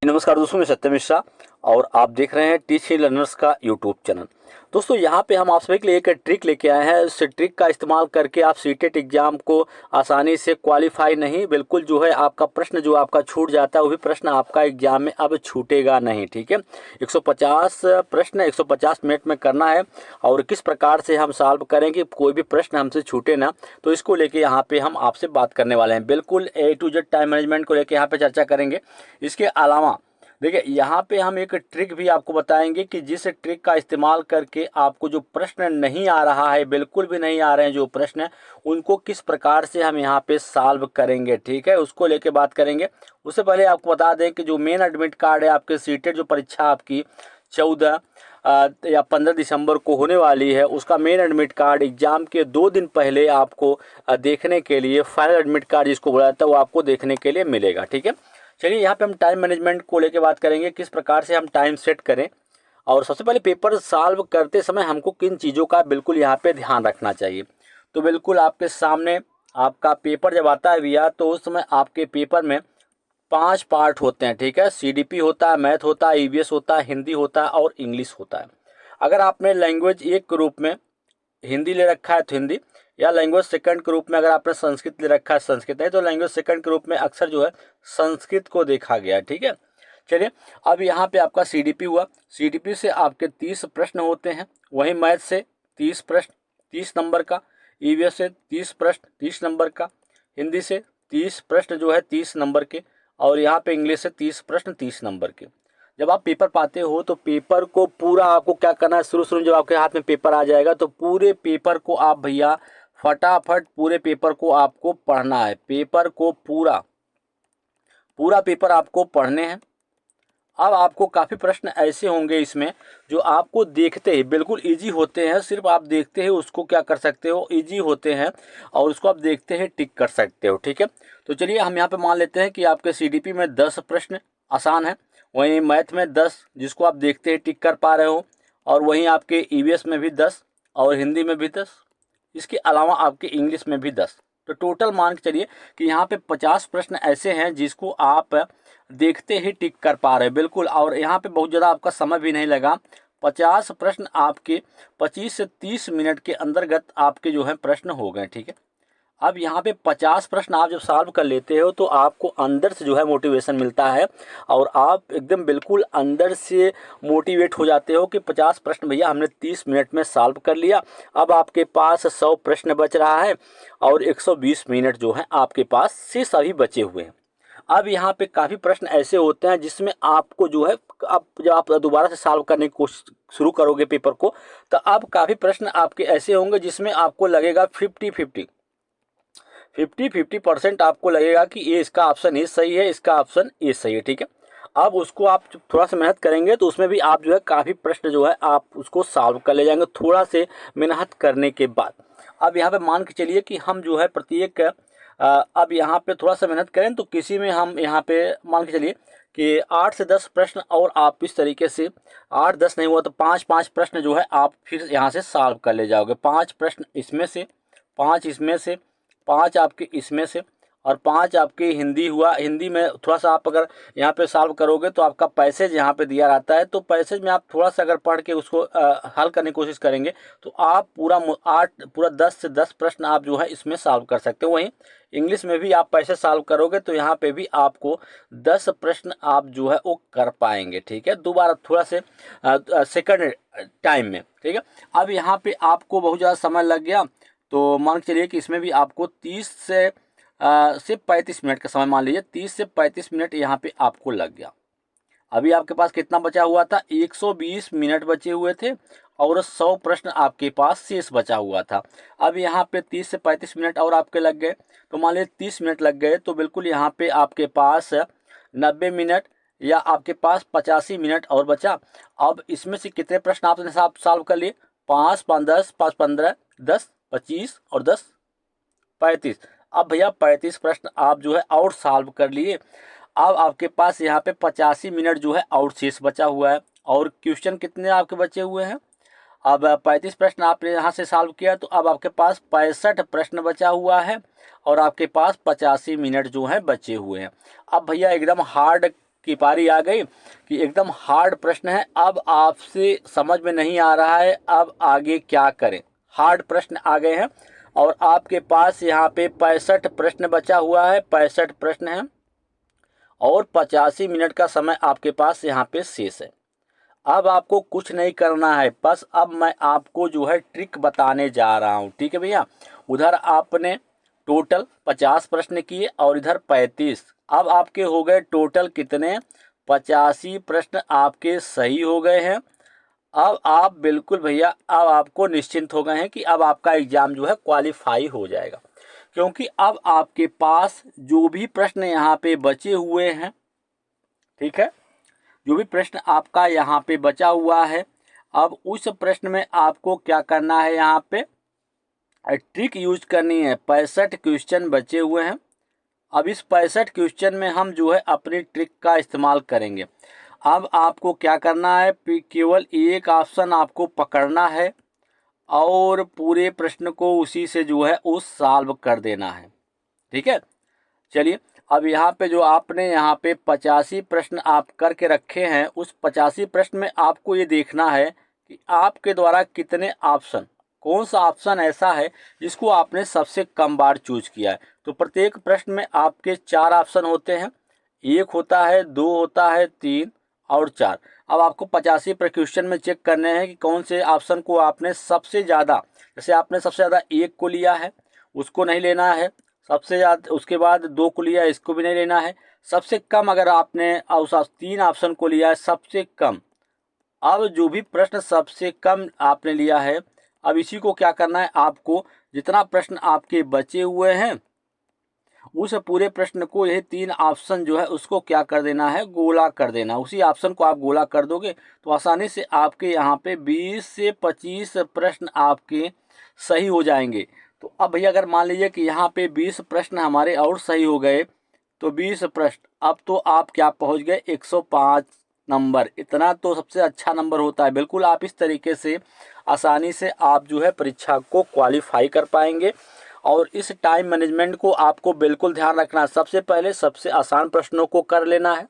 नमस्कार दोस्तों, मैं सत्यम मिश्रा और आप देख रहे हैं टीचिंग लर्नर्स का यूट्यूब चैनल। दोस्तों, यहाँ पे हम आप सभी के लिए एक ट्रिक लेके आए हैं। इस ट्रिक का इस्तेमाल करके आप सीटेट एग्जाम को आसानी से क्वालिफाई नहीं, बिल्कुल जो है आपका प्रश्न जो आपका छूट जाता है वही प्रश्न आपका एग्जाम में अब छूटेगा नहीं। ठीक है, 150 प्रश्न 150 मिनट में करना है और किस प्रकार से हम सॉल्व करेंगे कोई भी प्रश्न हमसे छूटे ना, तो इसको लेके यहाँ पे हम आपसे बात करने वाले हैं। बिल्कुल A to Z time management को लेके यहाँ पे चर्चा करेंगे। इसके अलावा देखिए, यहाँ पे हम एक ट्रिक भी आपको बताएंगे कि जिस ट्रिक का इस्तेमाल करके आपको जो प्रश्न नहीं आ रहा है, बिल्कुल भी नहीं आ रहे हैं जो प्रश्न, उनको किस प्रकार से हम यहाँ पे सॉल्व करेंगे। ठीक है, उसको लेके बात करेंगे। उससे पहले आपको बता दें कि जो मेन एडमिट कार्ड है आपके सीटेट जो परीक्षा आपकी 14 या 15 दिसंबर को होने वाली है, उसका मेन एडमिट कार्ड एग्जाम के 2 दिन पहले आपको देखने के लिए, फाइनल एडमिट कार्ड जिसको बोला जाता है, वो आपको देखने के लिए मिलेगा। ठीक है, चलिए यहाँ पे हम टाइम मैनेजमेंट को लेके बात करेंगे, किस प्रकार से हम टाइम सेट करें। और सबसे पहले पेपर सॉल्व करते समय हमको किन चीज़ों का बिल्कुल यहाँ पे ध्यान रखना चाहिए। तो बिल्कुल आपके सामने आपका पेपर जब आता है भैया, तो उस समय आपके पेपर में 5 पार्ट होते हैं। ठीक है, CDP होता है, मैथ होता है, EVS होता है, हिंदी होता है और इंग्लिश होता है। अगर आपने लैंग्वेज एक के रूप में हिंदी ले रखा है तो हिंदी, या लैंग्वेज सेकंड के रूप में अगर आपने संस्कृत ले रखा है संस्कृत, नहीं तो लैंग्वेज सेकंड के रूप में अक्सर जो है संस्कृत को देखा गया है। ठीक है, चलिए अब यहाँ पे आपका CDP हुआ। CDP से आपके 30 प्रश्न होते हैं, वहीं मैथ से 30 प्रश्न 30 नंबर का, EVS से 30 प्रश्न 30 नंबर का, हिंदी से 30 प्रश्न जो है 30 नंबर के, और यहाँ पे इंग्लिश से 30 प्रश्न 30 नंबर के। जब आप पेपर पाते हो तो पेपर को पूरा आपको क्या करना है, शुरू शुरू में जब आपके हाथ में पेपर आ जाएगा तो पूरे पेपर को आप भैया फटाफट पूरे पेपर को आपको पढ़ना है। पेपर को पूरा पूरा पेपर आपको पढ़ने हैं। अब आपको काफ़ी प्रश्न ऐसे होंगे इसमें जो आपको देखते ही बिल्कुल इजी होते हैं, सिर्फ आप देखते ही उसको क्या कर सकते हो, इजी होते हैं और उसको आप देखते ही टिक कर सकते हो। ठीक है, तो चलिए हम यहाँ पे मान लेते हैं कि आपके CDP में 10 प्रश्न आसान है, वहीं मैथ में 10 जिसको आप देखते ही टिक कर पा रहे हो, और वहीं आपके EVS में भी 10 और हिंदी में भी 10, इसके अलावा आपके इंग्लिश में भी 10। तो टोटल मान के चलिए कि यहाँ पे 50 प्रश्न ऐसे हैं जिसको आप देखते ही टिक कर पा रहे हैं बिल्कुल, और यहाँ पे बहुत ज़्यादा आपका समय भी नहीं लगा। 50 प्रश्न आपके 25 से 30 मिनट के अंतर्गत आपके जो है प्रश्न हो गए। ठीक है, अब यहाँ पे 50 प्रश्न आप जब सॉल्व कर लेते हो तो आपको अंदर से जो है मोटिवेशन मिलता है और आप एकदम बिल्कुल अंदर से मोटिवेट हो जाते हो कि 50 प्रश्न भैया हमने 30 मिनट में सॉल्व कर लिया। अब आपके पास 100 प्रश्न बच रहा है और 120 मिनट जो है आपके पास से सभी बचे हुए हैं। अब यहाँ पे काफ़ी प्रश्न ऐसे होते हैं जिसमें आपको जो है, अब जब आप दोबारा से सॉल्व करने की कोशिश शुरू करोगे पेपर को, तो अब काफ़ी प्रश्न आपके ऐसे होंगे जिसमें आपको लगेगा 50-50% आपको लगेगा कि ये इसका ऑप्शन ए सही है, इसका ऑप्शन ए सही है। ठीक है, अब उसको आप थोड़ा सा मेहनत करेंगे तो उसमें भी आप जो है काफ़ी प्रश्न जो है आप उसको सॉल्व कर ले जाएंगे थोड़ा से मेहनत करने के बाद। अब यहाँ पे मान के चलिए कि हम जो है प्रत्येक अब यहाँ पे थोड़ा सा मेहनत करें तो किसी में हम यहाँ पे मान के चलिए कि 8 से 10 प्रश्न, और आप इस तरीके से 8-10 नहीं हुआ तो 5-5 प्रश्न जो है आप फिर यहाँ से सॉल्व कर ले जाओगे। 5 प्रश्न इसमें से, 5 इसमें से, 5 आपके इसमें से, और 5 आपके हिंदी हुआ। हिंदी में थोड़ा सा आप अगर यहाँ पे सॉल्व करोगे तो आपका पैसेज यहाँ पे दिया रहता है, तो पैसेज में आप थोड़ा सा अगर पढ़ के उसको हल करने की कोशिश करेंगे तो आप पूरा 10 से 10 प्रश्न आप जो है इसमें सॉल्व कर सकते हो। वहीं इंग्लिश में भी आप पैसेज सॉल्व करोगे तो यहाँ पे भी आपको 10 प्रश्न आप जो है वो कर पाएंगे। ठीक है, दोबारा थोड़ा से सेकंड टाइम में। ठीक है, अब यहाँ पे आपको बहुत ज़्यादा समय लग गया तो मान के चलिए कि इसमें भी आपको 30 से 35 मिनट का समय, मान लीजिए 30 से 35 मिनट यहाँ पे आपको लग गया। अभी आपके पास कितना बचा हुआ था, 120 मिनट बचे हुए थे और 100 प्रश्न आपके पास शेष बचा हुआ था। अब यहाँ पे 30 से 35 मिनट और आपके लग गए, तो मान लीजिए 30 मिनट लग गए, तो बिल्कुल यहाँ पे आपके पास 90 मिनट या आपके पास 85 मिनट और बचा। अब इसमें से कितने प्रश्न आपने सॉल्व कर लिए, 5 5 10 5 15 10 25 और 10 35। अब भैया 35 प्रश्न आप जो है और सॉल्व कर लिए। अब आपके पास यहाँ पे 85 मिनट जो है और शेष बचा हुआ है, और क्वेश्चन कितने आपके बचे हुए हैं। अब 35 प्रश्न आपने यहाँ से सॉल्व किया तो अब आपके पास 65 प्रश्न बचा हुआ है और आपके पास 85 मिनट जो है बचे हुए हैं। अब भैया एकदम हार्ड की पारी आ गई कि एकदम हार्ड प्रश्न है, अब आपसे समझ में नहीं आ रहा है अब आगे क्या करें। हार्ड प्रश्न आ गए हैं और आपके पास यहाँ पे 65 प्रश्न बचा हुआ है, 65 प्रश्न है और 85 मिनट का समय आपके पास यहाँ पे शेष है। अब आपको कुछ नहीं करना है, बस अब मैं आपको जो है ट्रिक बताने जा रहा हूँ, ठीक है भैया। उधर आपने टोटल 50 प्रश्न किए और इधर 35, अब आपके हो गए टोटल कितने, 85 प्रश्न आपके सही हो गए हैं। अब आप बिल्कुल भैया अब आपको निश्चिंत हो गए हैं कि अब आपका एग्ज़ाम जो है क्वालिफाई हो जाएगा, क्योंकि अब आपके पास जो भी प्रश्न यहाँ पे बचे हुए हैं, ठीक है, जो भी प्रश्न आपका यहाँ पे बचा हुआ है, अब उस प्रश्न में आपको क्या करना है, यहाँ पे ट्रिक यूज करनी है। 65 क्वेश्चन बचे हुए हैं, अब इस 65 क्वेश्चन में हम जो है अपनी ट्रिक का इस्तेमाल करेंगे। अब आपको क्या करना है, केवल एक ऑप्शन आपको पकड़ना है और पूरे प्रश्न को उसी से जो है उस सॉल्व कर देना है, ठीक है। चलिए, अब यहाँ पे जो आपने यहाँ पे 85 प्रश्न आप करके रखे हैं, उस 85 प्रश्न में आपको ये देखना है कि आपके द्वारा कितने ऑप्शन, कौन सा ऑप्शन ऐसा है जिसको आपने सबसे कम बार चूज किया है। तो प्रत्येक प्रश्न में आपके 4 ऑप्शन होते हैं, एक होता है, 2 होता है, 3 और 4। अब आपको 85 पर क्वेश्चन में चेक करने हैं कि कौन से ऑप्शन को आपने सबसे ज़्यादा, जैसे आपने सबसे ज़्यादा 1 को लिया है, उसको नहीं लेना है। सबसे ज़्यादा उसके बाद 2 को लिया, इसको भी नहीं लेना है। सबसे कम अगर आपने उस 3 ऑप्शन को लिया है सबसे कम, अब जो भी प्रश्न सबसे कम आपने लिया है, अब इसी को क्या करना है, आपको जितना प्रश्न आपके बचे हुए हैं उस पूरे प्रश्न को, यही 3 ऑप्शन जो है उसको क्या कर देना है, गोला कर देना। उसी ऑप्शन को आप गोला कर दोगे तो आसानी से आपके यहाँ पे 20 से 25 प्रश्न आपके सही हो जाएंगे। तो अब भैया अगर मान लीजिए कि यहाँ पे 20 प्रश्न हमारे और सही हो गए, तो 20 प्रश्न, अब तो आप क्या पहुँच गए 105 नंबर। इतना तो सबसे अच्छा नंबर होता है। बिल्कुल आप इस तरीके से आसानी से आप जो है परीक्षा को क्वालिफाई कर पाएंगे। और इस टाइम मैनेजमेंट को आपको बिल्कुल ध्यान रखना है। सबसे पहले सबसे आसान प्रश्नों को कर लेना है,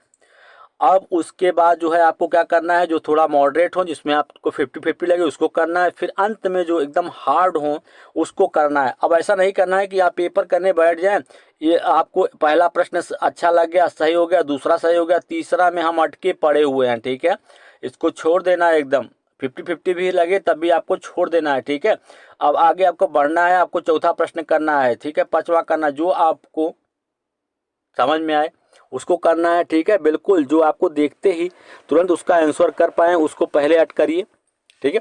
अब उसके बाद जो है आपको क्या करना है, जो थोड़ा मॉडरेट हो, जिसमें आपको 50-50 लगे, उसको करना है। फिर अंत में जो एकदम हार्ड हो उसको करना है। अब ऐसा नहीं करना है कि आप पेपर करने बैठ जाएं, ये आपको पहला प्रश्न अच्छा लग गया, सही हो गया, दूसरा सही हो गया, तीसरा में हम अटके पड़े हुए हैं, ठीक है, इसको छोड़ देना है। एकदम 50-50 भी लगे तब भी आपको छोड़ देना है, ठीक है। अब आगे आपको बढ़ना है, आपको चौथा प्रश्न करना है, ठीक है, पांचवा करना, जो आपको समझ में आए उसको करना है, ठीक है। बिल्कुल जो आपको देखते ही तुरंत उसका आंसर कर पाएँ उसको पहले अट करिए, ठीक है।